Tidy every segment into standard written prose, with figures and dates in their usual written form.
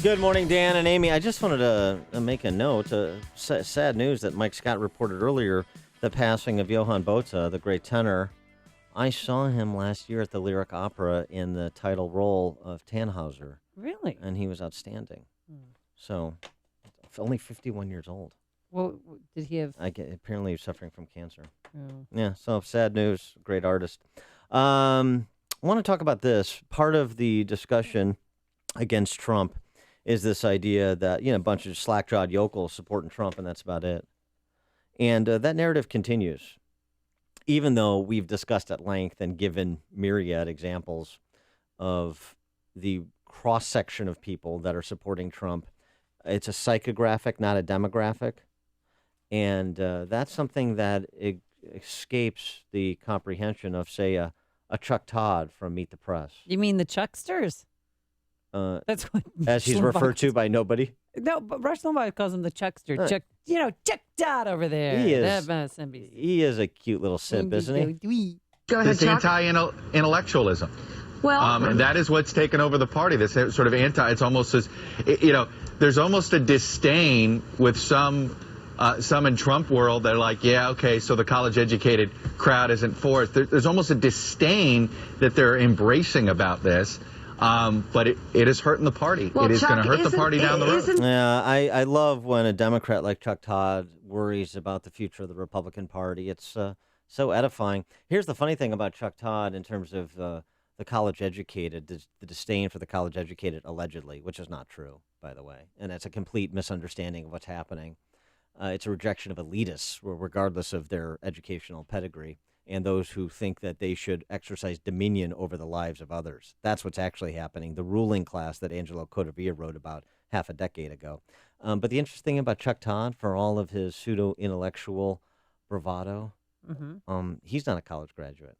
Good morning, Dan and Amy. I just wanted to make a note. Sad news that Mike Scott reported earlier, the passing of Johann Botha, the great tenor. I saw him last year at the Lyric Opera in the title role of Tannhauser. Really? And he was outstanding. So, only 51 years old. Well, did he have... Apparently he's suffering from cancer. Oh. Yeah, so sad news. Great artist. I want to talk about this. Part of the discussion against Trump is this idea that, a bunch of slack-jawed yokels supporting Trump, and that's about it. And that narrative continues, even though we've discussed at length and given myriad examples of the cross-section of people that are supporting Trump. It's a psychographic, not a demographic. And that's something that escapes the comprehension of, say, a Chuck Todd from Meet the Press. You mean the Chucksters? That's what as he's referred to by nobody. No, but Rush Limbaugh calls him the Chuckster. Chuck Todd over there. He is. MSNBC. He is a cute little simp, isn't he? Go ahead, This anti-intellectualism. Well, And that is what's taken over the party. This sort of it's almost as, there's almost a disdain with some in Trump world that are like, yeah, okay, so the college-educated crowd isn't for it. There's almost a disdain that they're embracing about this. But it is hurting the party. Well, it is Chuck, going to hurt the party down the road. Yeah, I love when a Democrat like Chuck Todd worries about the future of the Republican Party. It's so edifying. Here's the funny thing about Chuck Todd in terms of the college-educated, the disdain for the college-educated, allegedly, which is not true, by the way. And it's a complete misunderstanding of what's happening. It's a rejection of elitists, regardless of their educational pedigree, and those who think that they should exercise dominion over the lives of others. That's what's actually happening, the ruling class that Angelo Codevilla wrote about half a decade ago. But the interesting thing about Chuck Todd, for all of his pseudo-intellectual bravado, he's not a college graduate.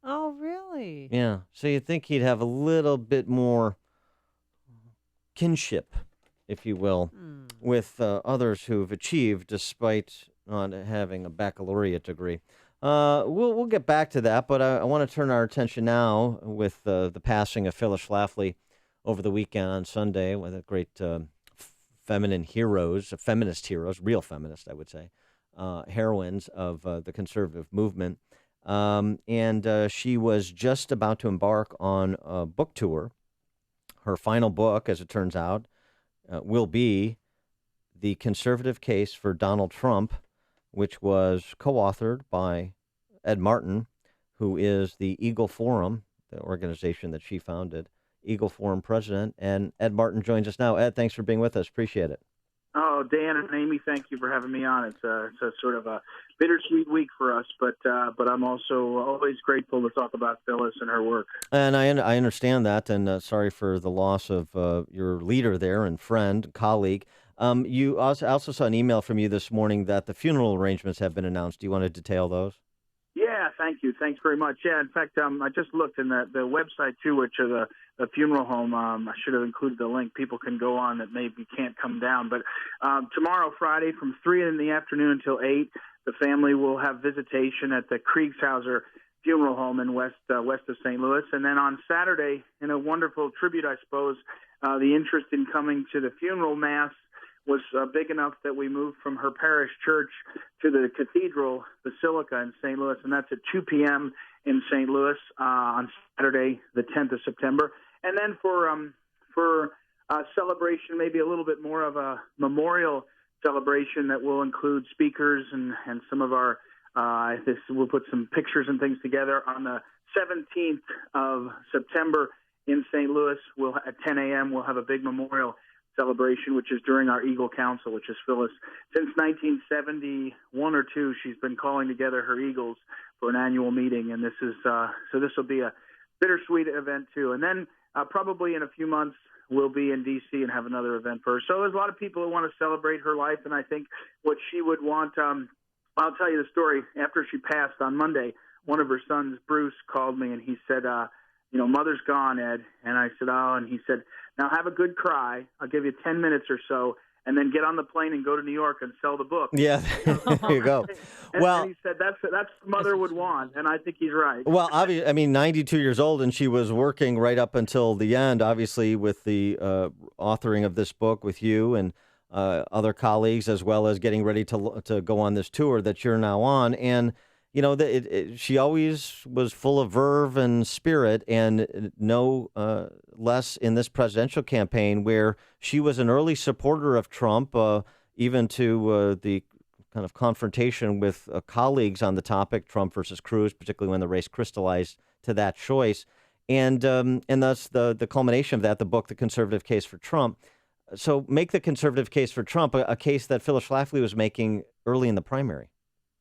Oh, really? Yeah, so you'd think he'd have a little bit more kinship, if you will, with others who've achieved despite not having a baccalaureate degree. We'll get back to that, but I want to turn our attention now with the passing of Phyllis Schlafly over the weekend on Sunday, with a great feminist heroes, real feminist, I would say, heroines of the conservative movement. And she was just about to embark on a book tour. Her final book, as it turns out, will be The Conservative Case for Donald Trump, which was co-authored by Ed Martin, who is the Eagle Forum, the organization that she founded, Eagle Forum president. And Ed Martin joins us now. Ed, thanks for being with us. Appreciate it. Oh, Dan and Amy, thank you for having me on. It's a sort of a bittersweet week for us, but I'm also always grateful to talk about Phyllis and her work. And I understand that, and sorry for the loss of your leader there and friend, colleague. You also saw an email from you this morning that the funeral arrangements have been announced. Do you want to detail those? Yeah, thank you. Thanks very much. Yeah, in fact, I just looked in the website, too, which are the funeral home. I should have included the link. People can go on that maybe can't come down. But tomorrow, Friday, from 3 in the afternoon until 8, the family will have visitation at the Kriegshauser Funeral Home in west of St. Louis. And then on Saturday, in a wonderful tribute, I suppose, the interest in coming to the funeral mass was big enough that we moved from her parish church to the Cathedral Basilica in St. Louis, and that's at 2 p.m. in St. Louis on Saturday, the 10th of September. And then for celebration, maybe a little bit more of a memorial celebration that will include speakers and some of our we'll put some pictures and things together on the 17th of September in St. Louis. At 10 a.m. we'll have a big memorial celebration, which is during our Eagle Council, which is Phyllis. Since 1971 or 2, she's been calling together her Eagles for an annual meeting, and this will be a bittersweet event too. And then probably in a few months we'll be in D.C. and have another event for her. So there's a lot of people who want to celebrate her life, and I think what she would want. I'll tell you the story. After she passed on Monday, one of her sons, Bruce, called me and he said, Mother's gone, Ed. And I said, oh, and he said, now have a good cry. I'll give you 10 minutes or so, and then get on the plane and go to New York and sell the book. Yeah, there you go. And he said that's what mother would want, and I think he's right. Well, obviously, I mean, 92 years old, and she was working right up until the end, obviously, with the authoring of this book with you and other colleagues, as well as getting ready to go on this tour that you're now on. And, you know, she always was full of verve and spirit, and no less in this presidential campaign, where she was an early supporter of Trump, even to the kind of confrontation with colleagues on the topic, Trump versus Cruz, particularly when the race crystallized to that choice. And thus the culmination of that, the book, The Conservative Case for Trump. So make the conservative case for Trump, a case that Phyllis Schlafly was making early in the primary.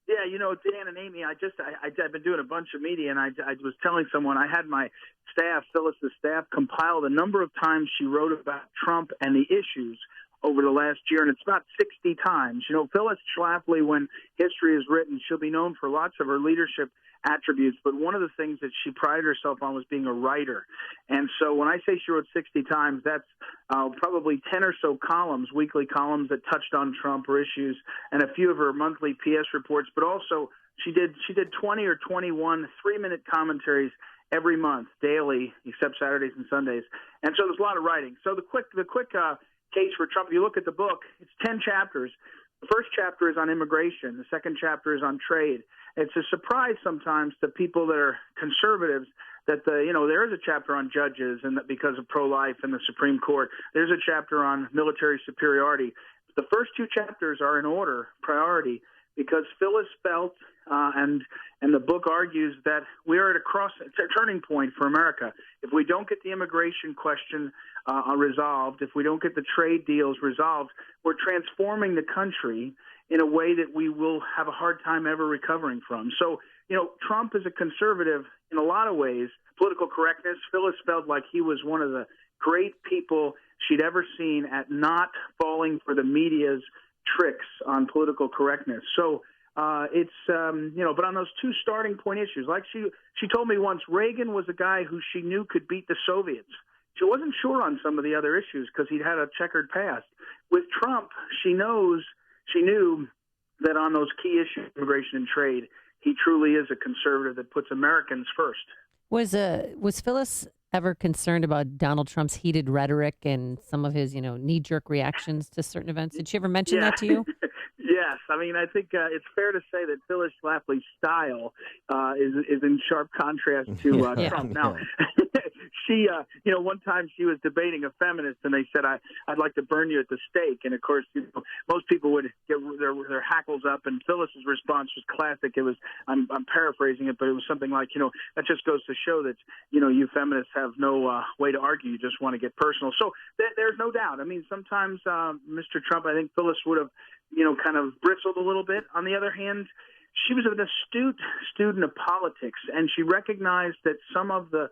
Yeah, you know, Dan and Amy, I've been doing a bunch of media, and I was telling someone I had my staff, Phyllis's staff, compile the number of times she wrote about Trump and the issues over the last year, and it's about 60 times. You know, Phyllis Schlafly, when history is written, she'll be known for lots of her leadership attributes, but one of the things that she prided herself on was being a writer. And so when I say she wrote 60 times, that's probably 10 or so columns, weekly columns that touched on Trump or issues, and a few of her monthly PS reports. But also she did 20 or 21 3-minute commentaries every month, daily, except Saturdays and Sundays. And so there's a lot of writing. So the quick case for Trump, if you look at the book, it's 10 chapters. The first chapter is on immigration. The second chapter is on trade. It's a surprise sometimes to people that are conservatives that there is a chapter on judges, and that because of pro-life and the Supreme Court, there's a chapter on military superiority. The first two chapters are in order, priority, because Phyllis felt, and the book argues, that we are at a turning point for America. If we don't get the immigration question resolved, if we don't get the trade deals resolved, we're transforming the country in a way that we will have a hard time ever recovering from. So, you know, Trump is a conservative in a lot of ways. Political correctness, Phyllis felt like he was one of the great people she'd ever seen at not falling for the media's tricks on political correctness. So but on those two starting point issues, like she told me once, Reagan was a guy who she knew could beat the Soviets. She wasn't sure on some of the other issues because he'd had a checkered past. With Trump, she knew that on those key issues, immigration and trade, he truly is a conservative that puts Americans first. Was Phyllis ever concerned about Donald Trump's heated rhetoric and some of his, knee-jerk reactions to certain events? Did she ever mention that to you? Yes. I mean, I think it's fair to say that Phyllis Schlafly's style is in sharp contrast to Trump. Now, she, one time she was debating a feminist, and they said, I'd like to burn you at the stake. And, of course, most people would get their hackles up, and Phyllis's response was classic. It was, I'm paraphrasing it, but it was something like, that just goes to show that, you feminists have no way to argue. You just want to get personal. So there's no doubt. I mean, sometimes Mr. Trump, I think Phyllis would have, kind of bristled a little bit. On the other hand, she was an astute student of politics, and she recognized that some of the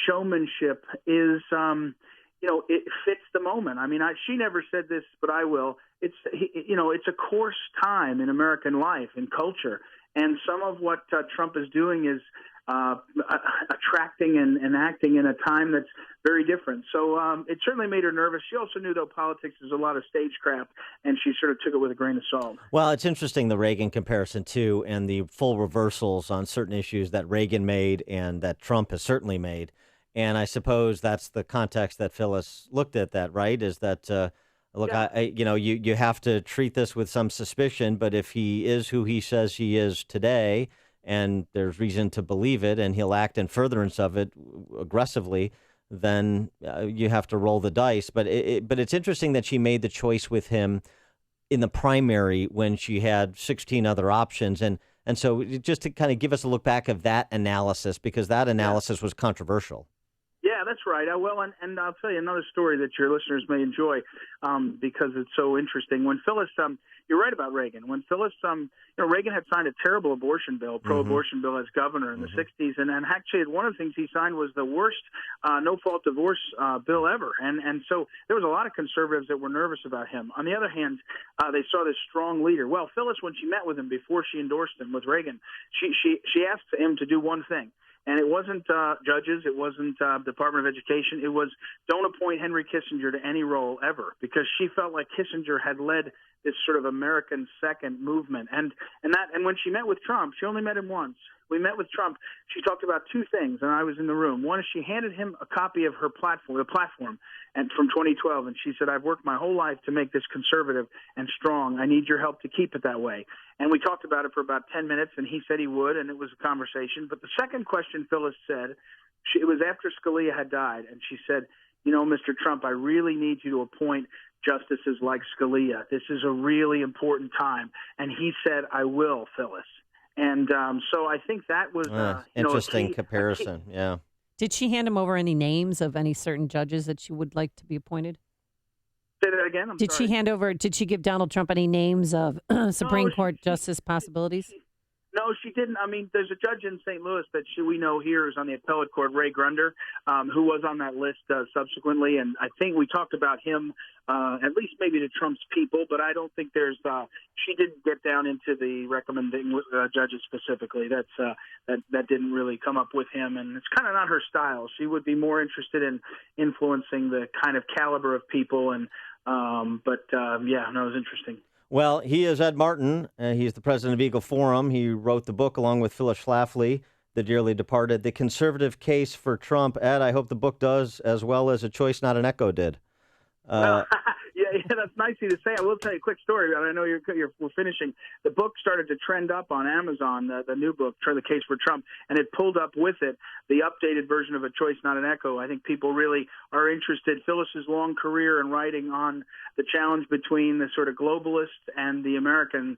showmanship is, it fits the moment. I mean, she never said this, but I will. It's a coarse time in American life and culture, and some of what Trump is doing is attracting and acting in a time that's very different. So it certainly made her nervous. She also knew, though, politics is a lot of stagecraft, and she sort of took it with a grain of salt. Well, it's interesting, the Reagan comparison, too, and the full reversals on certain issues that Reagan made and that Trump has certainly made. And I suppose that's the context that Phyllis looked at that, right, is that, look, yeah. You have to treat this with some suspicion, but if he is who he says he is today, and there's reason to believe it, and he'll act in furtherance of it aggressively, then you have to roll the dice. But it's interesting that she made the choice with him in the primary when she had 16 other options. And so just to kind of give us a look back of that analysis, because that analysis was controversial. Yeah, that's right. Well, and I'll tell you another story that your listeners may enjoy because it's so interesting. When Phyllis, you're right about Reagan. When Phyllis, Reagan had signed a terrible abortion bill, pro-abortion bill as governor in the 60s. And actually one of the things he signed was the worst no-fault divorce bill ever. And so there was a lot of conservatives that were nervous about him. On the other hand, they saw this strong leader. Well, Phyllis, when she met with him before she endorsed him with Reagan, she asked him to do one thing. And it wasn't judges, it wasn't Department of Education. It was don't appoint Henry Kissinger to any role ever, because she felt like Kissinger had led this sort of American second movement. And when she met with Trump, she only met him once. We met with Trump. She talked about two things, and I was in the room. One is she handed him a copy of her platform, and from 2012, and she said, "I've worked my whole life to make this conservative and strong. I need your help to keep it that way." And we talked about it for about 10 minutes, and he said he would, and it was a conversation. But the second question Phyllis said, it was after Scalia had died, and she said, Mr. Trump, I really need you to appoint justices like Scalia. This is a really important time. And he said, I will, Phyllis. And so I think that was interesting comparison. Yeah. Did she hand him over any names of any certain judges that she would like to be appointed? Say that again. I'm sorry. Did she give Donald Trump any names of Supreme Court justice possibilities? No, she didn't. I mean, there's a judge in St. Louis that we know here is on the appellate court, Ray Grunder, who was on that list subsequently. And I think we talked about him, at least maybe to Trump's people, but I don't think she didn't get down into the recommending judges specifically. That didn't really come up with him. And it's kind of not her style. She would be more interested in influencing the kind of caliber of people. And it was interesting. Well, he is Ed Martin. He's the president of Eagle Forum. He wrote the book along with Phyllis Schlafly, the dearly departed, The Conservative Case for Trump. Ed, I hope the book does as well as A Choice Not an Echo did. Yeah, that's nice of you to say. I will tell you a quick story. I know we're finishing. The book started to trend up on Amazon, the new book, The Case for Trump, and it pulled up with it the updated version of A Choice Not an Echo. I think people really are interested. Phyllis's long career in writing on the challenge between the sort of globalist and the American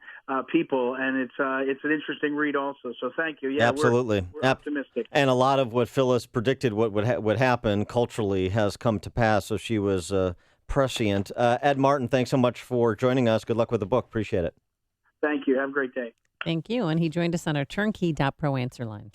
people, and it's an interesting read also. So thank you. Yeah, absolutely. We're optimistic. And a lot of what Phyllis predicted would happen culturally has come to pass. So she was prescient. Ed Martin, thanks so much for joining us. Good luck with the book. Appreciate it. Thank you. Have a great day. Thank you. And he joined us on our turnkey.pro answer line.